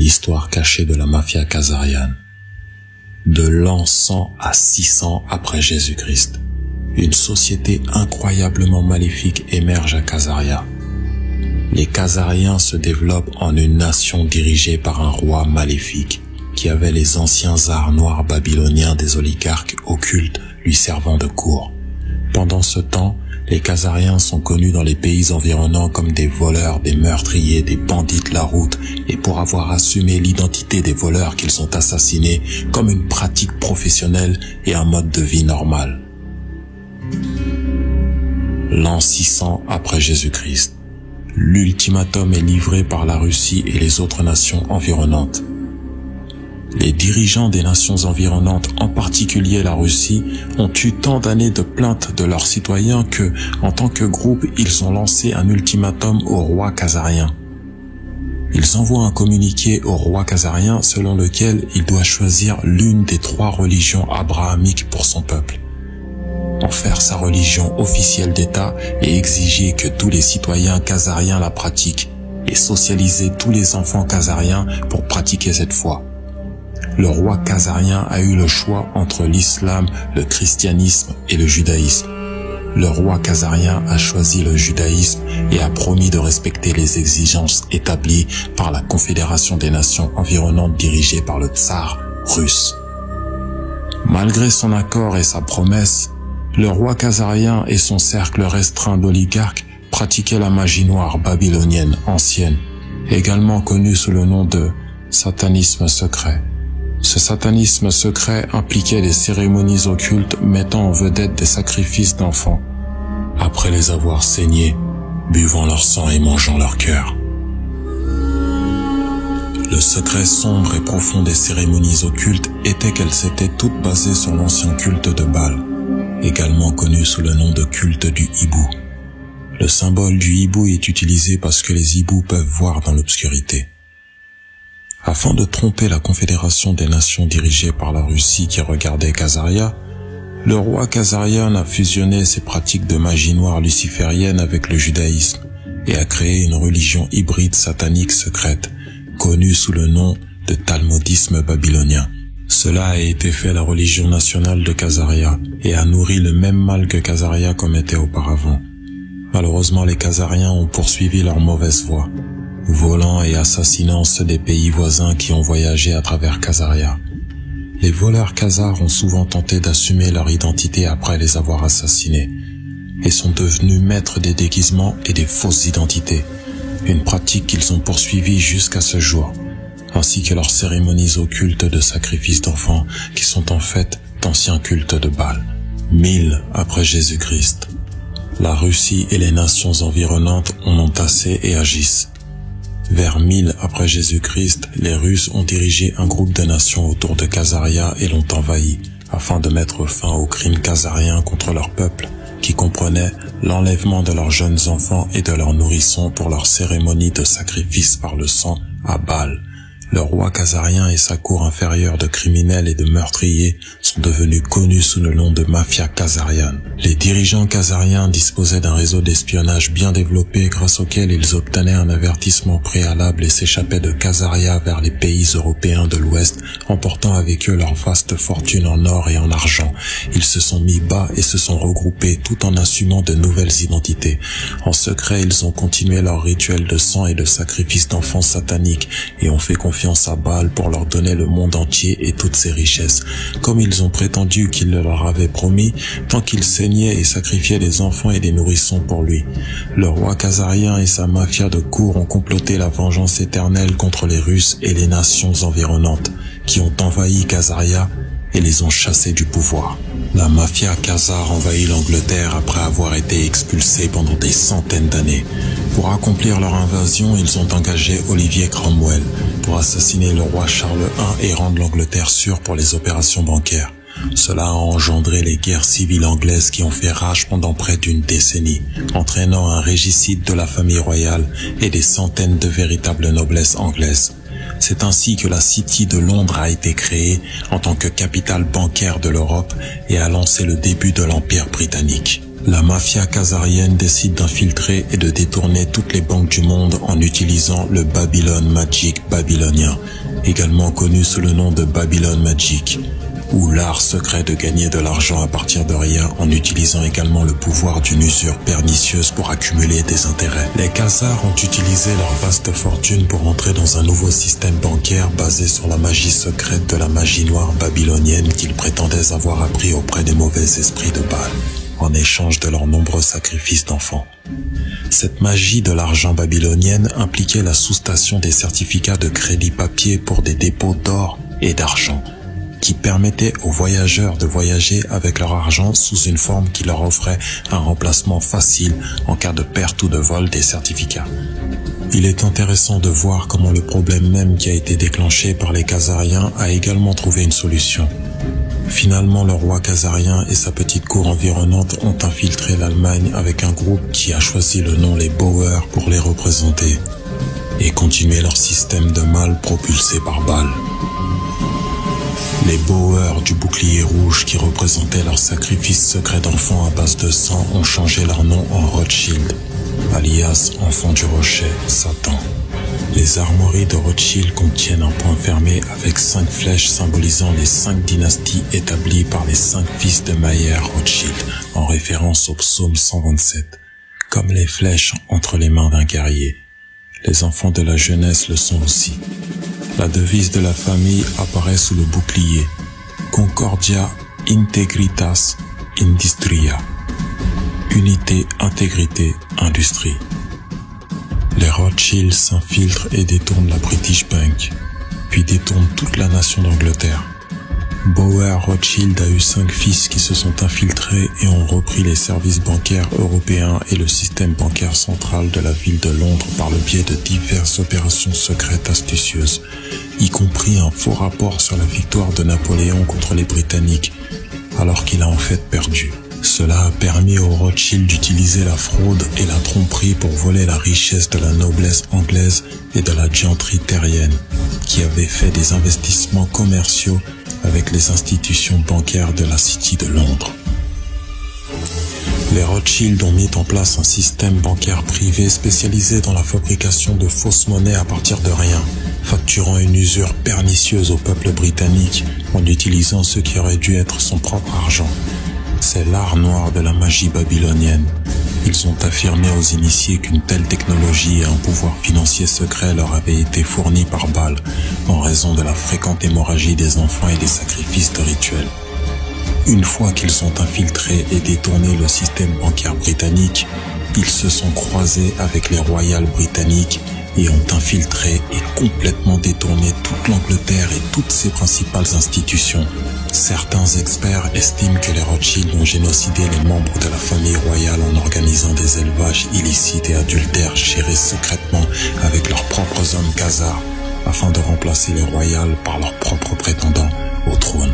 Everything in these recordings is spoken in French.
l'histoire cachée de la mafia khazariane. De l'an 100 à 600 après Jésus-Christ, une société incroyablement maléfique émerge à Khazaria. Les Khazariens se développent en une nation dirigée par un roi maléfique qui avait les anciens arts noirs babyloniens des oligarques occultes lui servant de cour. Pendant ce temps, les Khazariens sont connus dans les pays environnants comme des voleurs, des meurtriers, des bandits de la route, et pour avoir assumé l'identité des voleurs qu'ils ont assassinés comme une pratique professionnelle et un mode de vie normal. L'an 600 après Jésus-Christ, l'ultimatum est livré par la Russie et les autres nations environnantes. Les dirigeants des nations environnantes, en particulier la Russie, ont eu tant d'années de plaintes de leurs citoyens que, en tant que groupe, ils ont lancé un ultimatum au roi khazarien. Ils envoient un communiqué au roi khazarien selon lequel il doit choisir l'une des 3 religions abrahamiques pour son peuple, en faire sa religion officielle d'État et exiger que tous les citoyens khazariens la pratiquent et socialiser tous les enfants khazariens pour pratiquer cette foi. Le roi khazarien a eu le choix entre l'islam, le christianisme et le judaïsme. Le roi khazarien a choisi le judaïsme et a promis de respecter les exigences établies par la Confédération des nations environnantes dirigée par le tsar russe. Malgré son accord et sa promesse, le roi khazarien et son cercle restreint d'oligarques pratiquaient la magie noire babylonienne ancienne, également connue sous le nom de satanisme secret. Ce satanisme secret impliquait des cérémonies occultes mettant en vedette des sacrifices d'enfants, après les avoir saignés, buvant leur sang et mangeant leur cœur. Le secret sombre et profond des cérémonies occultes était qu'elles étaient toutes basées sur l'ancien culte de Baal, également connu sous le nom de culte du hibou. Le symbole du hibou est utilisé parce que les hiboux peuvent voir dans l'obscurité. Afin de tromper la Confédération des nations dirigée par la Russie qui regardait Khazaria, le roi khazarien a fusionné ses pratiques de magie noire luciférienne avec le judaïsme et a créé une religion hybride satanique secrète, connue sous le nom de talmudisme babylonien. Cela a été fait la religion nationale de Khazaria et a nourri le même mal que Khazaria commettait auparavant. Malheureusement, les Khazariens ont poursuivi leur mauvaise voie, volant et assassinant ceux des pays voisins qui ont voyagé à travers Khazaria. Les voleurs khazars ont souvent tenté d'assumer leur identité après les avoir assassinés et sont devenus maîtres des déguisements et des fausses identités, une pratique qu'ils ont poursuivie jusqu'à ce jour, ainsi que leurs cérémonies occultes de sacrifice d'enfants qui sont en fait d'anciens cultes de Baal. 1000 après Jésus-Christ, la Russie et les nations environnantes en ont assez et agissent. Vers 1000 après Jésus-Christ, les Russes ont dirigé un groupe de nations autour de Khazaria et l'ont envahi, afin de mettre fin aux crimes khazariens contre leur peuple, qui comprenait l'enlèvement de leurs jeunes enfants et de leurs nourrissons pour leur cérémonie de sacrifice par le sang à Baal. Le roi khazarien et sa cour inférieure de criminels et de meurtriers sont devenus connus sous le nom de mafia khazariane. Les dirigeants khazariens disposaient d'un réseau d'espionnage bien développé grâce auquel ils obtenaient un avertissement préalable et s'échappaient de Khazaria vers les pays européens de l'Ouest, emportant avec eux leur vaste fortune en or et en argent. Ils se sont mis bas et se sont regroupés tout en assumant de nouvelles identités. En secret, ils ont continué leur rituel de sang et de sacrifice d'enfants sataniques et ont fait confiance à Baal pour leur donner le monde entier et toutes ses richesses, comme ils ont prétendu qu'il le leur avait promis, tant qu'ils saignaient et sacrifiaient des enfants et des nourrissons pour lui. Le roi khazarien et sa mafia de cour ont comploté la vengeance éternelle contre les Russes et les nations environnantes, qui ont envahi Khazaria et les ont chassés du pouvoir. La mafia khazare envahit l'Angleterre après avoir été expulsée pendant des centaines d'années. Pour accomplir leur invasion, ils ont engagé Olivier Cromwell pour assassiner le roi Charles I et rendre l'Angleterre sûre pour les opérations bancaires. Cela a engendré les guerres civiles anglaises qui ont fait rage pendant près d'une décennie, entraînant un régicide de la famille royale et des centaines de véritables noblesses anglaises. C'est ainsi que la City de Londres a été créée en tant que capitale bancaire de l'Europe et a lancé le début de l'Empire britannique. La mafia khazarienne décide d'infiltrer et de détourner toutes les banques du monde en utilisant le Babylon Magic babylonien, également connu sous le nom de Babylon Magic, ou l'art secret de gagner de l'argent à partir de rien en utilisant également le pouvoir d'une usure pernicieuse pour accumuler des intérêts. Les Khazars ont utilisé leur vaste fortune pour entrer dans un nouveau système bancaire basé sur la magie secrète de la magie noire babylonienne qu'ils prétendaient avoir appris auprès des mauvais esprits de Baal, en échange de leurs nombreux sacrifices d'enfants. Cette magie de l'argent babylonienne impliquait la soustation des certificats de crédit papier pour des dépôts d'or et d'argent, qui permettaient aux voyageurs de voyager avec leur argent sous une forme qui leur offrait un remplacement facile en cas de perte ou de vol des certificats. Il est intéressant de voir comment le problème même qui a été déclenché par les Khazariens a également trouvé une solution. Finalement, le roi khazarien et sa petite cour environnante ont infiltré l'Allemagne avec un groupe qui a choisi le nom les Bauer pour les représenter et continuer leur système de mal propulsé par Baal. Les Bauer du bouclier rouge qui représentaient leur sacrifice secret d'enfants à base de sang ont changé leur nom en Rothschild, alias enfant du rocher, Satan. Les armoiries de Rothschild contiennent un point fermé avec 5 flèches symbolisant les 5 dynasties établies par les 5 fils de Mayer Rothschild, en référence au psaume 127, comme les flèches entre les mains d'un guerrier. Les enfants de la jeunesse le sont aussi. La devise de la famille apparaît sous le bouclier, Concordia Integritas Industria, unité, intégrité, industrie. Les Rothschild s'infiltrent et détournent la British Bank, puis détournent toute la nation d'Angleterre. Bauer Rothschild a eu 5 fils qui se sont infiltrés et ont repris les services bancaires européens et le système bancaire central de la ville de Londres par le biais de diverses opérations secrètes astucieuses, y compris un faux rapport sur la victoire de Napoléon contre les Britanniques, alors qu'il a en fait perdu. Cela a permis aux Rothschild d'utiliser la fraude et la tromperie pour voler la richesse de la noblesse anglaise et de la gentry terrienne, qui avait fait des investissements commerciaux avec les institutions bancaires de la City de Londres. Les Rothschild ont mis en place un système bancaire privé spécialisé dans la fabrication de fausses monnaies à partir de rien, facturant une usure pernicieuse au peuple britannique en utilisant ce qui aurait dû être son propre argent. C'est l'art noir de la magie babylonienne. Ils ont affirmé aux initiés qu'une telle technologie et un pouvoir financier secret leur avaient été fournis par Baal en raison de la fréquente hémorragie des enfants et des sacrifices de rituels. Une fois qu'ils ont infiltré et détourné le système bancaire britannique, ils se sont croisés avec les royales britanniques et ont infiltré et complètement détourné toute l'Angleterre et toutes ses principales institutions. Certains experts estiment que les Rothschild ont génocidé les membres de la famille royale en organisant des élevages illicites et adultères gérés secrètement avec leurs propres hommes khazars afin de remplacer les royales par leurs propres prétendants au trône.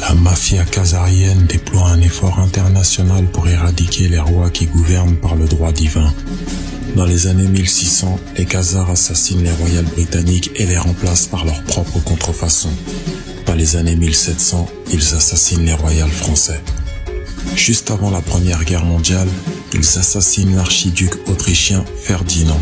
La mafia khazarienne déploie un effort international pour éradiquer les rois qui gouvernent par le droit divin. Dans les années 1600, les Khazars assassinent les royales britanniques et les remplacent par leur propre contrefaçon. Dans les années 1700, ils assassinent les royales français. Juste avant la Première Guerre mondiale, ils assassinent l'archiduc autrichien Ferdinand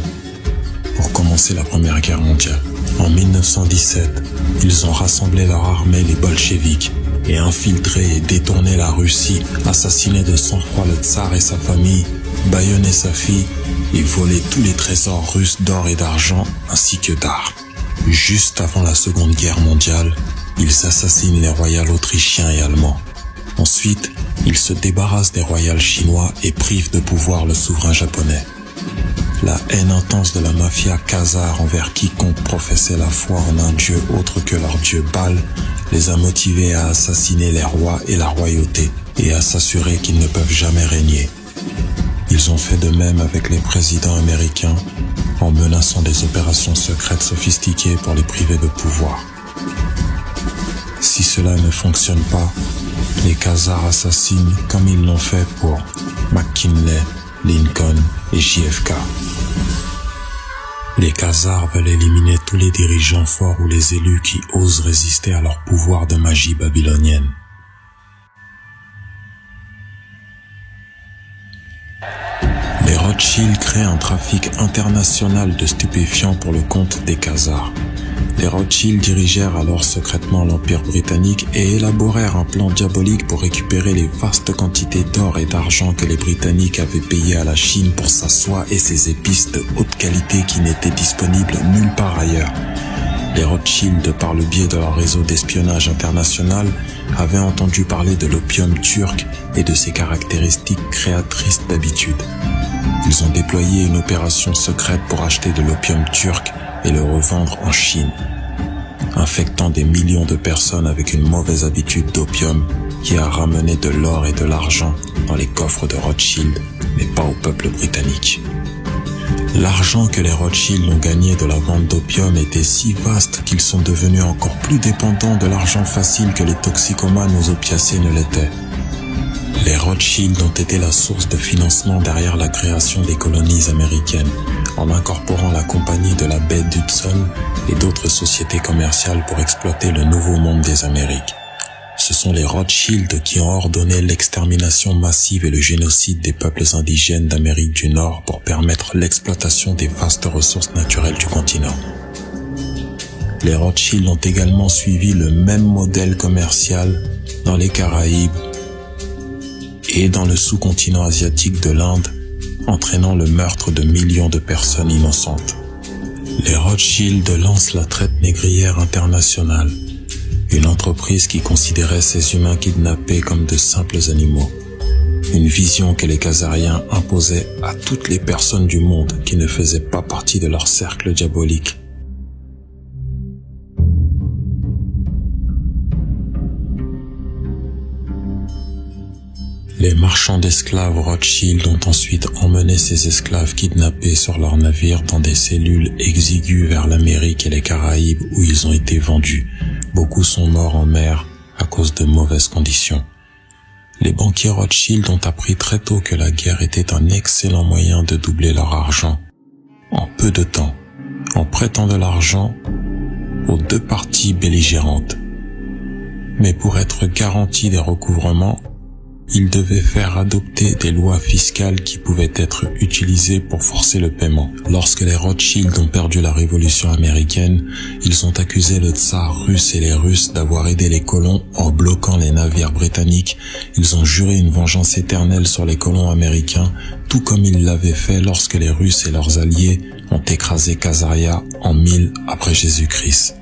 pour commencer la Première Guerre mondiale. En 1917, ils ont rassemblé leur armée, les bolcheviks, et infiltré et détourné la Russie, assassiné de sang-froid le tsar et sa famille, bâillonné sa fille et volé tous les trésors russes d'or et d'argent ainsi que d'art. Juste avant la Seconde Guerre mondiale, ils assassinent les royales autrichiens et allemands. Ensuite, ils se débarrassent des royales chinois et privent de pouvoir le souverain japonais. La haine intense de la mafia khazare envers quiconque professait la foi en un dieu autre que leur dieu Baal les a motivés à assassiner les rois et la royauté et à s'assurer qu'ils ne peuvent jamais régner. Ils ont fait de même avec les présidents américains en menaçant des opérations secrètes sophistiquées pour les priver de pouvoir. Si cela ne fonctionne pas, les Khazars assassinent comme ils l'ont fait pour McKinley, Lincoln et JFK. Les Khazars veulent éliminer tous les dirigeants forts ou les élus qui osent résister à leur pouvoir de magie babylonienne. Les Rothschild créent un trafic international de stupéfiants pour le compte des Khazars. Les Rothschild dirigèrent alors secrètement l'Empire britannique et élaborèrent un plan diabolique pour récupérer les vastes quantités d'or et d'argent que les Britanniques avaient payé à la Chine pour sa soie et ses épices de haute qualité qui n'étaient disponibles nulle part ailleurs. Les Rothschild, par le biais de leur réseau d'espionnage international, avaient entendu parler de l'opium turc et de ses caractéristiques créatrices d'habitude. Ils ont déployé une opération secrète pour acheter de l'opium turc et le revendre en Chine, infectant des millions de personnes avec une mauvaise habitude d'opium qui a ramené de l'or et de l'argent dans les coffres de Rothschild, mais pas au peuple britannique. L'argent que les Rothschild ont gagné de la vente d'opium était si vaste qu'ils sont devenus encore plus dépendants de l'argent facile que les toxicomanes aux opiacés ne l'étaient. Les Rothschild ont été la source de financement derrière la création des colonies américaines, en incorporant la compagnie de la baie d'Hudson et d'autres sociétés commerciales pour exploiter le nouveau monde des Amériques. Ce sont les Rothschild qui ont ordonné l'extermination massive et le génocide des peuples indigènes d'Amérique du Nord pour permettre l'exploitation des vastes ressources naturelles du continent. Les Rothschild ont également suivi le même modèle commercial dans les Caraïbes et dans le sous-continent asiatique de l'Inde, entraînant le meurtre de millions de personnes innocentes. Les Rothschild lancent la traite négrière internationale, une entreprise qui considérait ces humains kidnappés comme de simples animaux. Une vision que les Khazariens imposaient à toutes les personnes du monde qui ne faisaient pas partie de leur cercle diabolique. Les marchands d'esclaves Rothschild ont ensuite emmené ces esclaves kidnappés sur leurs navires dans des cellules exiguës vers l'Amérique et les Caraïbes où ils ont été vendus. Beaucoup sont morts en mer à cause de mauvaises conditions. Les banquiers Rothschild ont appris très tôt que la guerre était un excellent moyen de doubler leur argent en peu de temps, en prêtant de l'argent aux deux parties belligérantes. Mais pour être garantis des recouvrements, ils devaient faire adopter des lois fiscales qui pouvaient être utilisées pour forcer le paiement. Lorsque les Rothschild ont perdu la révolution américaine, ils ont accusé le tsar russe et les Russes d'avoir aidé les colons en bloquant les navires britanniques. Ils ont juré une vengeance éternelle sur les colons américains, tout comme ils l'avaient fait lorsque les Russes et leurs alliés ont écrasé Khazaria en 1000 après Jésus-Christ.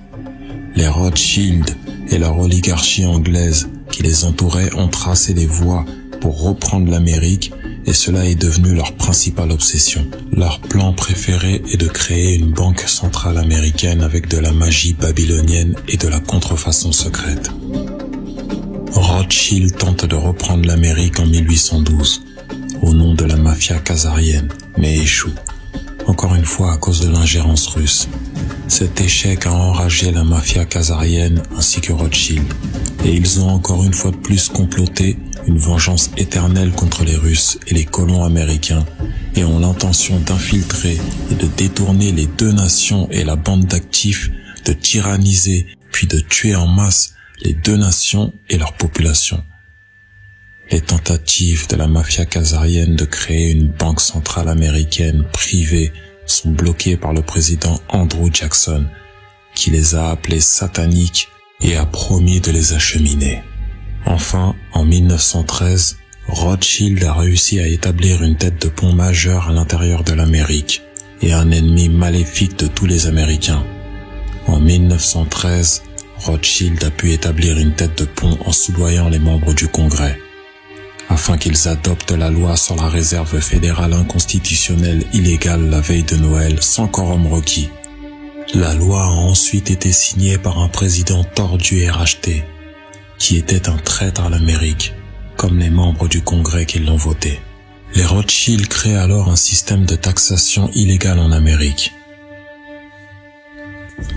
Les Rothschild et leur oligarchie anglaise qui les entourait ont tracé des voies pour reprendre l'Amérique et cela est devenu leur principale obsession. Leur plan préféré est de créer une banque centrale américaine avec de la magie babylonienne et de la contrefaçon secrète. Rothschild tente de reprendre l'Amérique en 1812 au nom de la mafia khazarienne, mais échoue. Encore une fois à cause de l'ingérence russe. Cet échec a enragé la mafia khazarienne ainsi que Rothschild, et ils ont encore une fois de plus comploté une vengeance éternelle contre les Russes et les colons américains, et ont l'intention d'infiltrer et de détourner les deux nations et la bande d'actifs, de tyranniser puis de tuer en masse les deux nations et leur population. Les tentatives de la mafia khazarienne de créer une banque centrale américaine privée sont bloquées par le président Andrew Jackson, qui les a appelées sataniques et a promis de les acheminer. Enfin, en 1913, Rothschild a réussi à établir une tête de pont majeure à l'intérieur de l'Amérique et un ennemi maléfique de tous les Américains. En 1913, Rothschild a pu établir une tête de pont en soudoyant les membres du Congrès, afin qu'ils adoptent la loi sur la réserve fédérale inconstitutionnelle illégale la veille de Noël sans quorum requis. La loi a ensuite été signée par un président tordu et racheté, qui était un traître à l'Amérique, comme les membres du Congrès qui l'ont voté. Les Rothschild créent alors un système de taxation illégale en Amérique.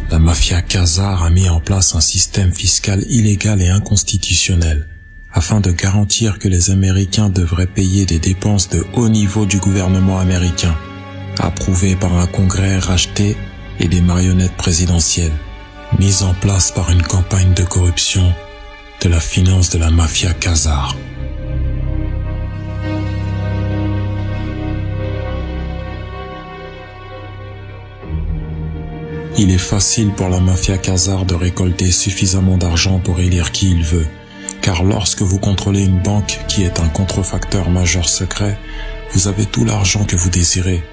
La mafia khazare a mis en place un système fiscal illégal et inconstitutionnel, afin de garantir que les Américains devraient payer des dépenses de haut niveau du gouvernement américain, approuvée par un congrès racheté et des marionnettes présidentielles, mises en place par une campagne de corruption de la finance de la mafia khazare. Il est facile pour la mafia khazare de récolter suffisamment d'argent pour élire qui il veut, car lorsque vous contrôlez une banque qui est un contrefacteur majeur secret, vous avez tout l'argent que vous désirez.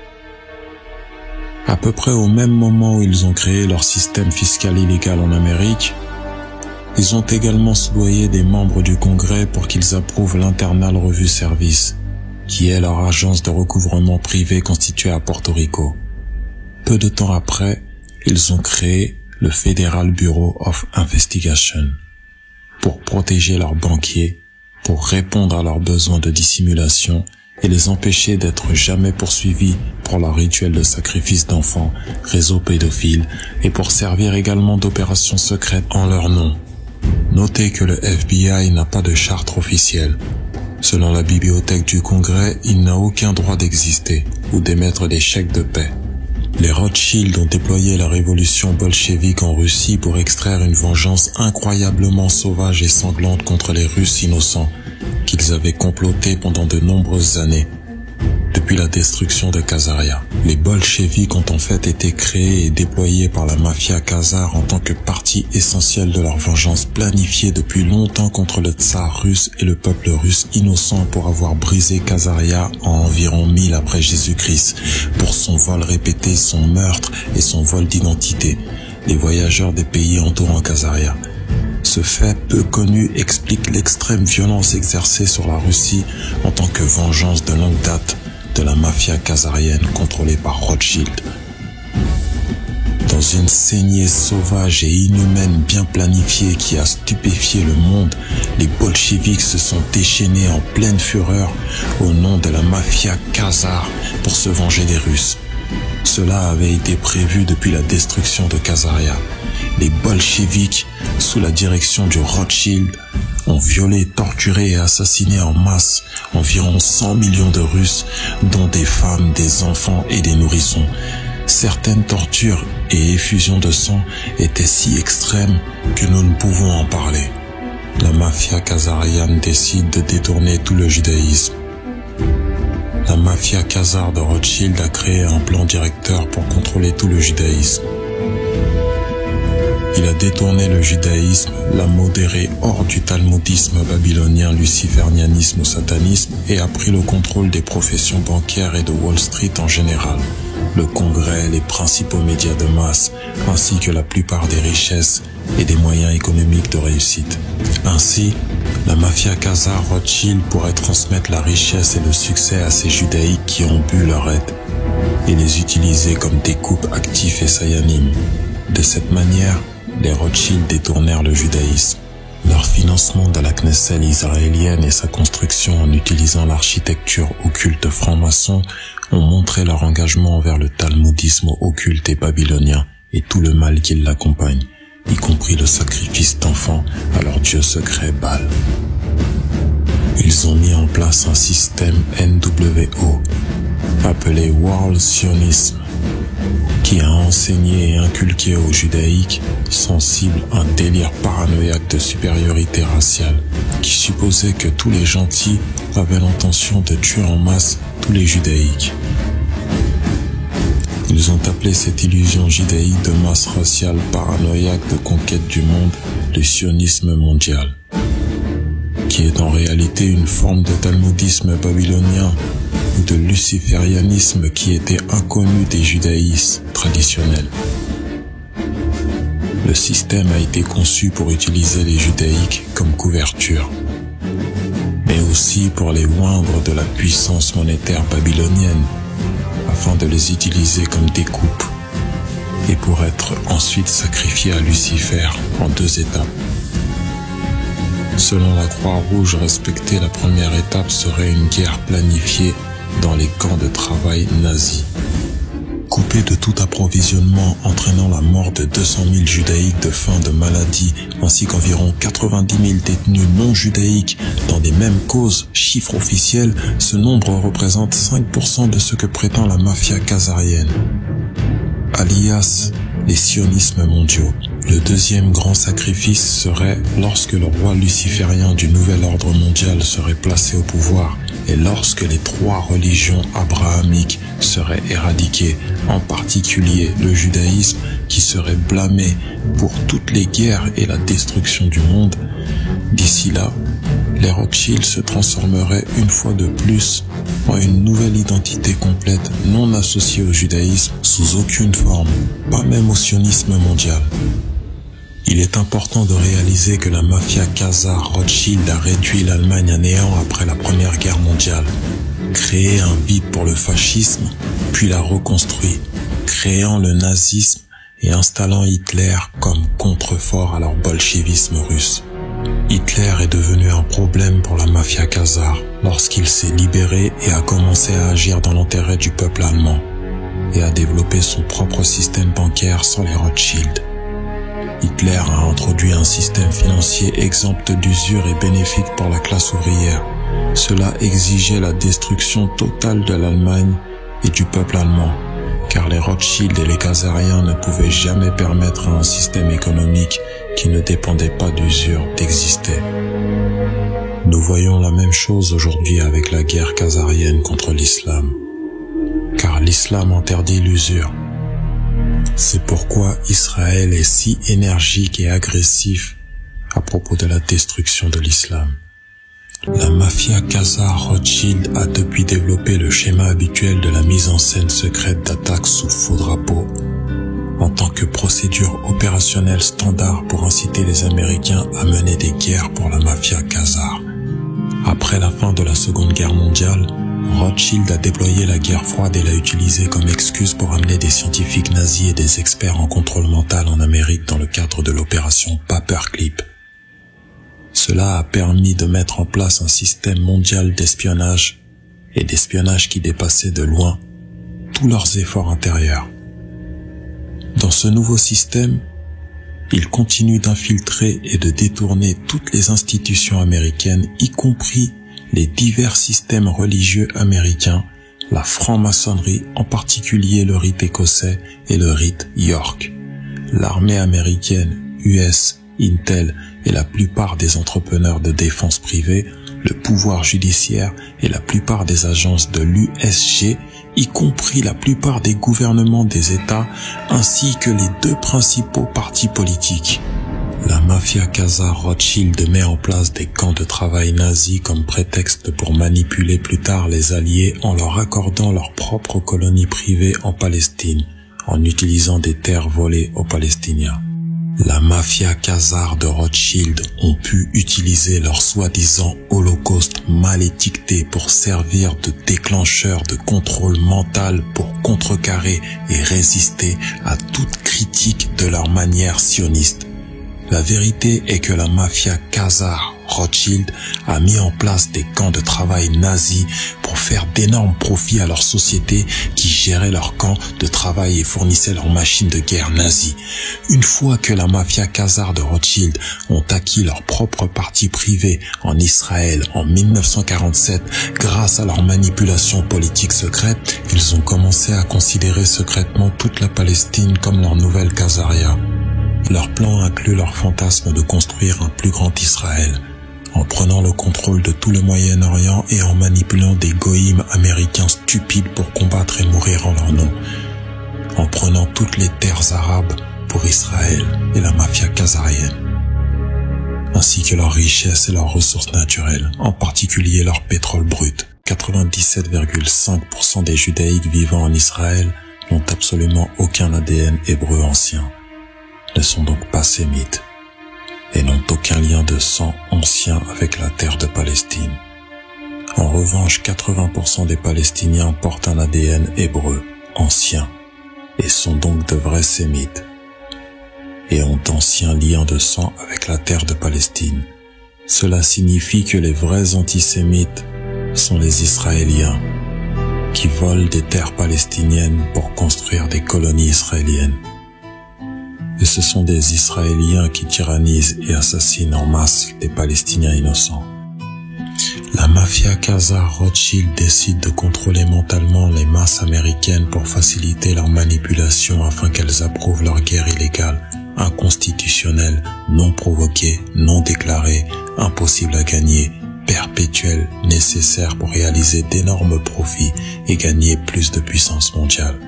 À peu près au même moment où ils ont créé leur système fiscal illégal en Amérique, ils ont également soudoyé des membres du Congrès pour qu'ils approuvent l'Internal Review Service, qui est leur agence de recouvrement privé constituée à Porto Rico. Peu de temps après, ils ont créé le Federal Bureau of Investigation pour protéger leurs banquiers, pour répondre à leurs besoins de dissimulation et les empêcher d'être jamais poursuivis pour leur rituel de sacrifice d'enfants, réseau pédophile, et pour servir également d'opérations secrètes en leur nom. Notez que le FBI n'a pas de charte officielle. Selon la bibliothèque du Congrès, il n'a aucun droit d'exister ou d'émettre des chèques de paix. Les Rothschild ont déployé la révolution bolchevique en Russie pour extraire une vengeance incroyablement sauvage et sanglante contre les Russes innocents qu'ils avaient complotés pendant de nombreuses années. Depuis la destruction de Khazaria, les bolcheviks ont en fait été créés et déployés par la mafia khazare en tant que partie essentielle de leur vengeance planifiée depuis longtemps contre le tsar russe et le peuple russe innocent pour avoir brisé Khazaria en environ 1000 après Jésus-Christ pour son vol répété, son meurtre et son vol d'identité, les voyageurs des pays entourant Khazaria. Ce fait peu connu explique l'extrême violence exercée sur la Russie en tant que vengeance de longue date de la mafia khazarienne contrôlée par Rothschild. Dans une saignée sauvage et inhumaine bien planifiée qui a stupéfié le monde, les bolcheviks se sont déchaînés en pleine fureur au nom de la mafia khazare pour se venger des Russes. Cela avait été prévu depuis la destruction de Khazaria. Les bolcheviks, sous la direction du Rothschild, ont violé, torturé et assassiné en masse environ 100 millions de Russes, dont des femmes, des enfants et des nourrissons. Certaines tortures et effusions de sang étaient si extrêmes que nous ne pouvons en parler. La mafia khazarienne décide de détourner tout le judaïsme. La mafia khazare de Rothschild a créé un plan directeur pour contrôler tout le judaïsme. Il a détourné le judaïsme, l'a modéré hors du talmudisme babylonien, luciférianisme ou satanisme et a pris le contrôle des professions bancaires et de Wall Street en général, le Congrès, les principaux médias de masse, ainsi que la plupart des richesses et des moyens économiques de réussite. Ainsi, la mafia khazare Rothschild pourrait transmettre la richesse et le succès à ces judaïques qui ont bu leur aide et les utiliser comme découpes actifs et sayanim. De cette manière, les Rothschild détournèrent le judaïsme. Leur financement de la Knesset israélienne et sa construction en utilisant l'architecture occulte franc-maçon ont montré leur engagement envers le talmudisme occulte et babylonien et tout le mal qui l'accompagne, y compris le sacrifice d'enfants à leur dieu secret Baal. Ils ont mis en place un système NWO, appelé World Zionism, qui a enseigné et inculqué aux judaïques sensibles un délire paranoïaque de supériorité raciale qui supposait que tous les gentils avaient l'intention de tuer en masse tous les judaïques. Ils ont appelé cette illusion judaïque de masse raciale paranoïaque de conquête du monde le sionisme mondial, qui est en réalité une forme de talmudisme babylonien ou de luciférianisme qui était inconnu des judaïsmes traditionnels. Le système a été conçu pour utiliser les judaïques comme couverture, mais aussi pour les oindre de la puissance monétaire babylonienne, afin de les utiliser comme découpe, et pour être ensuite sacrifiés à Lucifer en 2 étapes. Selon la Croix-Rouge, respecter la première étape serait une guerre planifiée dans les camps de travail nazis. Coupés de tout approvisionnement, entraînant la mort de 200 000 judaïques de faim, de maladie, ainsi qu'environ 90 000 détenus non judaïques dans des mêmes causes, chiffre officiel, ce nombre représente 5% de ce que prétend la mafia khazarienne, alias les sionismes mondiaux. Le deuxième grand sacrifice serait lorsque le roi luciférien du nouvel ordre mondial serait placé au pouvoir et lorsque les 3 religions abrahamiques seraient éradiquées, en particulier le judaïsme qui serait blâmé pour toutes les guerres et la destruction du monde. D'ici là, les Rothschild se transformeraient une fois de plus en une nouvelle identité complète non associée au judaïsme sous aucune forme, pas même au sionisme mondial. Il est important de réaliser que la mafia khazare Rothschild a réduit l'Allemagne à néant après la Première Guerre mondiale, créé un vide pour le fascisme, puis l'a reconstruit, créant le nazisme et installant Hitler comme contrefort à leur bolchevisme russe. Hitler est devenu un problème pour la mafia khazare lorsqu'il s'est libéré et a commencé à agir dans l'intérêt du peuple allemand et a développé son propre système bancaire sans les Rothschild. Hitler a introduit un système financier exempt d'usure et bénéfique pour la classe ouvrière. Cela exigeait la destruction totale de l'Allemagne et du peuple allemand, car les Rothschild et les khazariens ne pouvaient jamais permettre à un système économique qui ne dépendait pas d'usure d'exister. Nous voyons la même chose aujourd'hui avec la guerre khazarienne contre l'islam, car l'islam interdit l'usure. C'est pourquoi Israël est si énergique et agressif à propos de la destruction de l'islam. La mafia khazare Rothschild a depuis développé le schéma habituel de la mise en scène secrète d'attaques sous faux drapeau, en tant que procédure opérationnelle standard pour inciter les Américains à mener des guerres pour la mafia khazare. Après la fin de la Seconde Guerre mondiale, Rothschild a déployé la guerre froide et l'a utilisée comme excuse pour amener des scientifiques nazis et des experts en contrôle mental en Amérique dans le cadre de l'opération Paperclip. Cela a permis de mettre en place un système mondial d'espionnage et d'espionnage qui dépassait de loin tous leurs efforts intérieurs. Dans ce nouveau système, ils continuent d'infiltrer et de détourner toutes les institutions américaines, y compris les divers systèmes religieux américains, la franc-maçonnerie, en particulier le rite écossais et le rite York, l'armée américaine, US, Intel et la plupart des entrepreneurs de défense privée, le pouvoir judiciaire et la plupart des agences de l'USG, y compris la plupart des gouvernements des États, ainsi que les 2 principaux partis politiques. La mafia khazare Rothschild met en place des camps de travail nazis comme prétexte pour manipuler plus tard les alliés en leur accordant leur propre colonie privée en Palestine, en utilisant des terres volées aux Palestiniens. La mafia khazare de Rothschild ont pu utiliser leur soi-disant holocauste mal étiqueté pour servir de déclencheur de contrôle mental pour contrecarrer et résister à toute critique de leur manière sioniste. La vérité est que la mafia khazare Rothschild a mis en place des camps de travail nazis pour faire d'énormes profits à leur société qui gérait leurs camps de travail et fournissait leurs machines de guerre nazies. Une fois que la mafia khazare de Rothschild ont acquis leur propre parti privé en Israël en 1947 grâce à leur manipulation politique secrète, ils ont commencé à considérer secrètement toute la Palestine comme leur nouvelle Khazaria. Leur plan inclut leur fantasme de construire un plus grand Israël, en prenant le contrôle de tout le Moyen-Orient et en manipulant des goïms américains stupides pour combattre et mourir en leur nom, en prenant toutes les terres arabes pour Israël et la mafia khazarienne, ainsi que leurs richesses et leurs ressources naturelles, en particulier leur pétrole brut. 97,5% des judaïques vivant en Israël n'ont absolument aucun ADN hébreu ancien, ne sont donc pas sémites et n'ont aucun lien de sang ancien avec la terre de Palestine. En revanche, 80% des Palestiniens portent un ADN hébreu ancien et sont donc de vrais sémites et ont d'anciens liens de sang avec la terre de Palestine. Cela signifie que les vrais antisémites sont les Israéliens qui volent des terres palestiniennes pour construire des colonies israéliennes. Et ce sont des Israéliens qui tyrannisent et assassinent en masse des Palestiniens innocents. La mafia Khazar-Rothschild décide de contrôler mentalement les masses américaines pour faciliter leur manipulation afin qu'elles approuvent leur guerre illégale, inconstitutionnelle, non provoquée, non déclarée, impossible à gagner, perpétuelle, nécessaire pour réaliser d'énormes profits et gagner plus de puissance mondiale.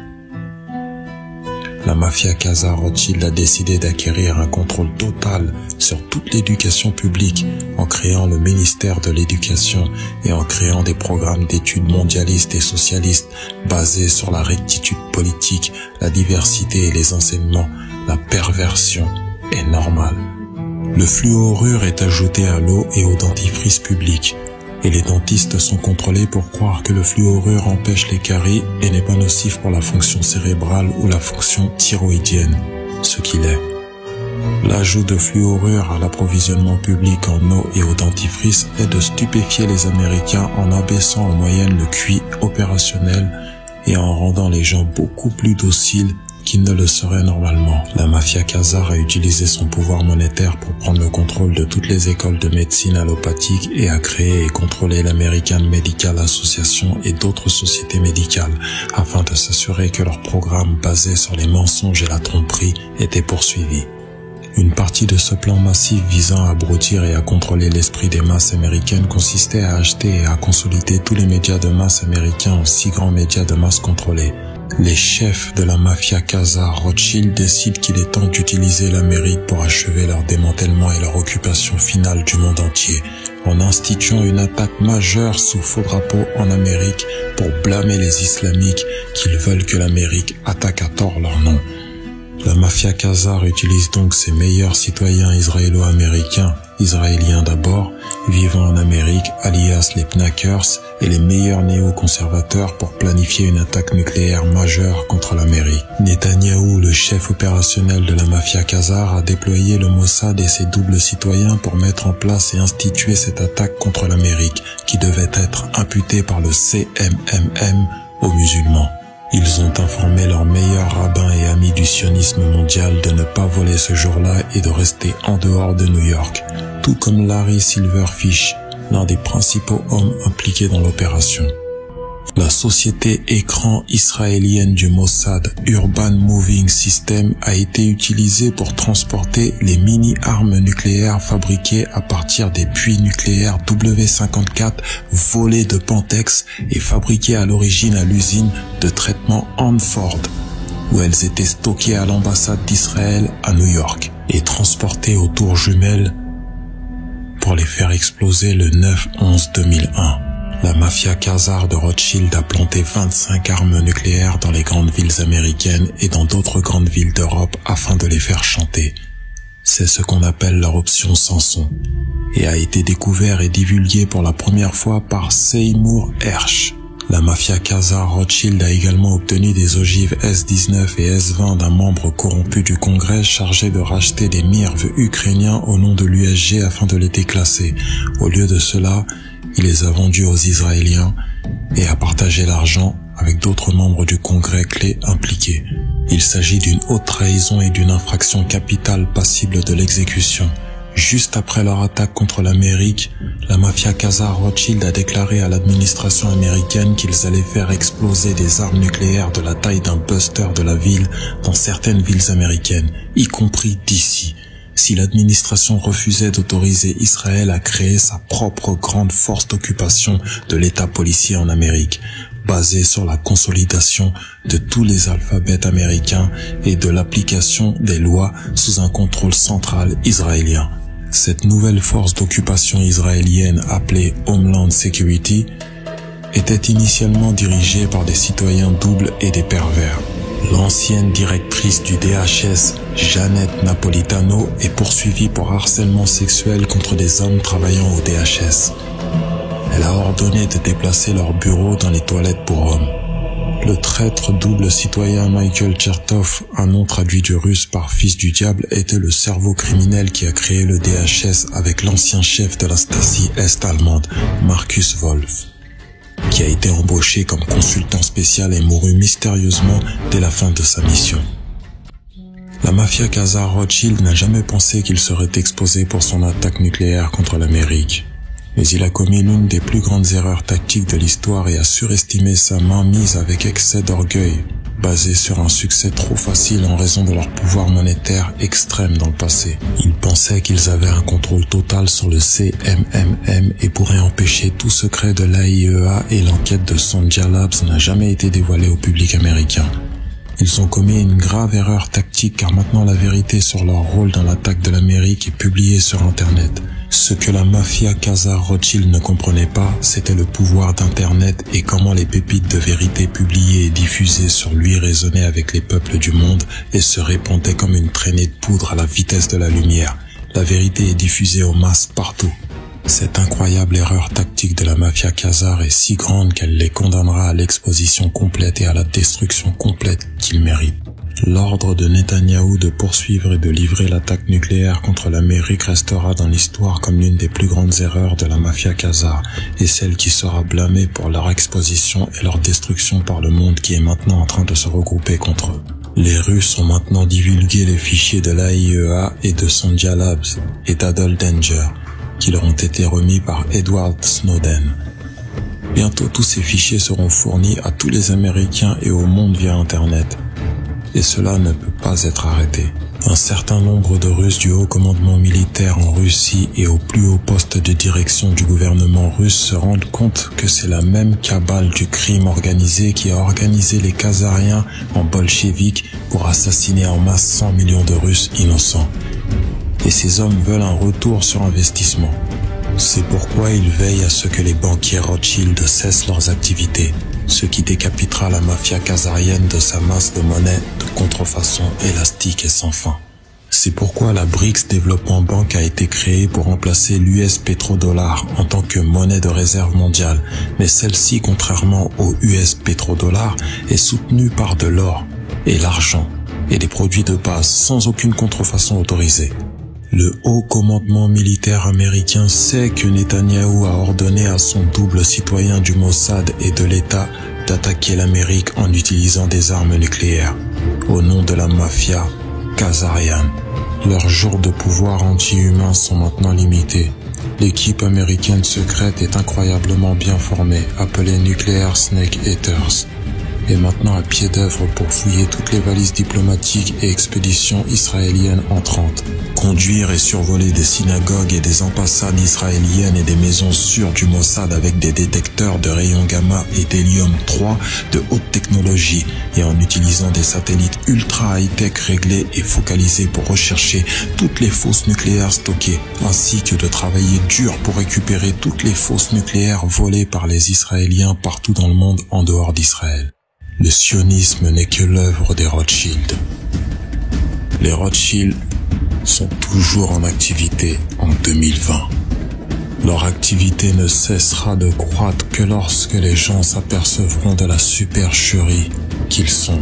La mafia Khazar-Rothschild a décidé d'acquérir un contrôle total sur toute l'éducation publique en créant le ministère de l'Éducation et en créant des programmes d'études mondialistes et socialistes basés sur la rectitude politique, la diversité et les enseignements. La perversion est normale. Le fluorure est ajouté à l'eau et au dentifrice public. Et les dentistes sont contrôlés pour croire que le fluorure empêche les caries et n'est pas nocif pour la fonction cérébrale ou la fonction thyroïdienne, ce qu'il est. L'ajout de fluorure à l'approvisionnement public en eau et au dentifrice est de stupéfier les Américains en abaissant en moyenne le QI opérationnel et en rendant les gens beaucoup plus dociles qu'ils ne le seraient normalement. La mafia Khazar a utilisé son pouvoir monétaire pour prendre le contrôle de toutes les écoles de médecine allopathique et a créé et contrôlé l'American Medical Association et d'autres sociétés médicales afin de s'assurer que leurs programmes basés sur les mensonges et la tromperie étaient poursuivis. Une partie de ce plan massif visant à abrutir et à contrôler l'esprit des masses américaines consistait à acheter et à consolider tous les médias de masse américains en 6 grands médias de masse contrôlés. Les chefs de la mafia Khazar-Rothschild décident qu'il est temps d'utiliser l'Amérique pour achever leur démantèlement et leur occupation finale du monde entier, en instituant une attaque majeure sous faux drapeau en Amérique pour blâmer les islamiques qu'ils veulent que l'Amérique attaque à tort leur nom. La mafia Khazar utilise donc ses meilleurs citoyens israélo-américains, israéliens d'abord, vivant en Amérique, alias les Pnackers, et les meilleurs néoconservateurs pour planifier une attaque nucléaire majeure contre l'Amérique. Netanyahou, le chef opérationnel de la mafia Khazar, a déployé le Mossad et ses doubles citoyens pour mettre en place et instituer cette attaque contre l'Amérique, qui devait être imputée par le CMMM aux musulmans. Ils ont informé leurs meilleurs rabbins et amis du sionisme mondial de ne pas voler ce jour-là et de rester en dehors de New York, tout comme Larry Silverfish, l'un des principaux hommes impliqués dans l'opération. La société écran israélienne du Mossad, Urban Moving System, a été utilisée pour transporter les mini-armes nucléaires fabriquées à partir des puits nucléaires W54 volés de Pantex et fabriquées à l'origine à l'usine de traitement Hanford, où elles étaient stockées à l'ambassade d'Israël à New York et transportées aux tours jumelles pour les faire exploser le 9/11/2001. La mafia Khazar de Rothschild a planté 25 armes nucléaires dans les grandes villes américaines et dans d'autres grandes villes d'Europe afin de les faire chanter. C'est ce qu'on appelle leur option Samson et a été découvert et divulgué pour la première fois par Seymour Hersh. La mafia Khazar-Rothschild a également obtenu des ogives S-19 et S-20 d'un membre corrompu du Congrès chargé de racheter des MIRV ukrainiens au nom de l'USG afin de les déclasser. Au lieu de cela, il les a vendus aux Israéliens et a partagé l'argent avec d'autres membres du Congrès clés impliqués. Il s'agit d'une haute trahison et d'une infraction capitale passible de l'exécution. Juste après leur attaque contre l'Amérique, la mafia Khazar-Rothschild a déclaré à l'administration américaine qu'ils allaient faire exploser des armes nucléaires de la taille d'un buster de la ville dans certaines villes américaines, y compris d'ici, si l'administration refusait d'autoriser Israël à créer sa propre grande force d'occupation de l'État policier en Amérique, basée sur la consolidation de tous les alphabets américains et de l'application des lois sous un contrôle central israélien. Cette nouvelle force d'occupation israélienne appelée Homeland Security était initialement dirigée par des citoyens doubles et des pervers. L'ancienne directrice du DHS, Janet Napolitano, est poursuivie pour harcèlement sexuel contre des hommes travaillant au DHS. Elle a ordonné de déplacer leur bureau dans les toilettes pour hommes. Le traître double citoyen Michael Chertoff, un nom traduit du russe par fils du diable, était le cerveau criminel qui a créé le DHS avec l'ancien chef de la Stasi est allemande, Markus Wolf. qui a été embauché comme consultant spécial et mourut mystérieusement dès la fin de sa mission. La mafia Khazar Rothschild n'a jamais pensé qu'il serait exposé pour son attaque nucléaire contre l'Amérique. Mais il a commis l'une des plus grandes erreurs tactiques de l'histoire et a surestimé sa mainmise avec excès d'orgueil, basé sur un succès trop facile en raison de leur pouvoir monétaire extrême dans le passé. Ils pensaient qu'ils avaient un contrôle total sur le CMMM et pourraient empêcher tout secret de l'AIEA, et l'enquête de Sandia Labs n'a jamais été dévoilée au public américain. Ils ont commis une grave erreur tactique car maintenant la vérité sur leur rôle dans l'attaque de l'Amérique est publiée sur Internet. Ce que la mafia Khazar Rothschild ne comprenait pas, c'était le pouvoir d'Internet et comment les pépites de vérité publiées et diffusées sur lui résonnaient avec les peuples du monde et se répandaient comme une traînée de poudre à la vitesse de la lumière. La vérité est diffusée aux masses partout. Cette incroyable erreur tactique de la mafia Khazar est si grande qu'elle les condamnera à l'exposition complète et à la destruction complète qu'ils méritent. L'ordre de Netanyahou de poursuivre et de livrer l'attaque nucléaire contre l'Amérique restera dans l'histoire comme l'une des plus grandes erreurs de la mafia Khazar et celle qui sera blâmée pour leur exposition et leur destruction par le monde qui est maintenant en train de se regrouper contre eux. Les Russes ont maintenant divulgué les fichiers de l'AIEA et de Sandia Labs et d'Adol Danger qui leur ont été remis par Edward Snowden. Bientôt tous ces fichiers seront fournis à tous les Américains et au monde via Internet. Et cela ne peut pas être arrêté. Un certain nombre de Russes du haut commandement militaire en Russie et au plus haut poste de direction du gouvernement russe se rendent compte que c'est la même cabale du crime organisé qui a organisé les Khazariens en bolcheviks pour assassiner en masse 100 millions de Russes innocents. Et ces hommes veulent un retour sur investissement. C'est pourquoi ils veillent à ce que les banquiers Rothschild cessent leurs activités, ce qui décapitera la mafia khazarienne de sa masse de monnaie de contrefaçon élastique et sans fin. C'est pourquoi la BRICS Development Bank a été créée pour remplacer l'US pétrodollar en tant que monnaie de réserve mondiale, mais celle-ci, contrairement au US pétrodollar, est soutenue par de l'or et l'argent et des produits de base sans aucune contrefaçon autorisée. Le haut commandement militaire américain sait que Netanyahou a ordonné à son double citoyen du Mossad et de l'État d'attaquer l'Amérique en utilisant des armes nucléaires, au nom de la mafia khazarienne. Leurs jours de pouvoir anti-humain sont maintenant limités. L'équipe américaine secrète est incroyablement bien formée, appelée Nuclear Snake Eaters, est maintenant à pied d'œuvre pour fouiller toutes les valises diplomatiques et expéditions israéliennes entrantes, conduire et survoler des synagogues et des ambassades israéliennes et des maisons sûres du Mossad avec des détecteurs de rayons gamma et d'hélium 3 de haute technologie et en utilisant des satellites ultra high-tech réglés et focalisés pour rechercher toutes les fausses nucléaires stockées, ainsi que de travailler dur pour récupérer toutes les fausses nucléaires volées par les Israéliens partout dans le monde en dehors d'Israël. Le sionisme n'est que l'œuvre des Rothschild. Les Rothschild sont toujours en activité en 2020. Leur activité ne cessera de croître que lorsque les gens s'apercevront de la supercherie qu'ils sont,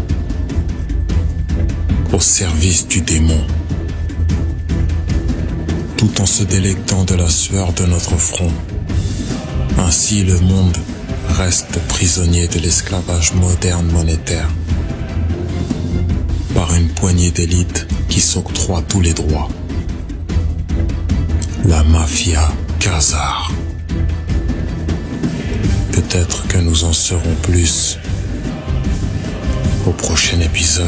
au service du démon, tout en se délectant de la sueur de notre front. Ainsi le monde reste prisonnier de l'esclavage moderne monétaire par une poignée d'élites qui s'octroient tous les droits. La mafia Khazar. Peut-être que nous en saurons plus au prochain épisode.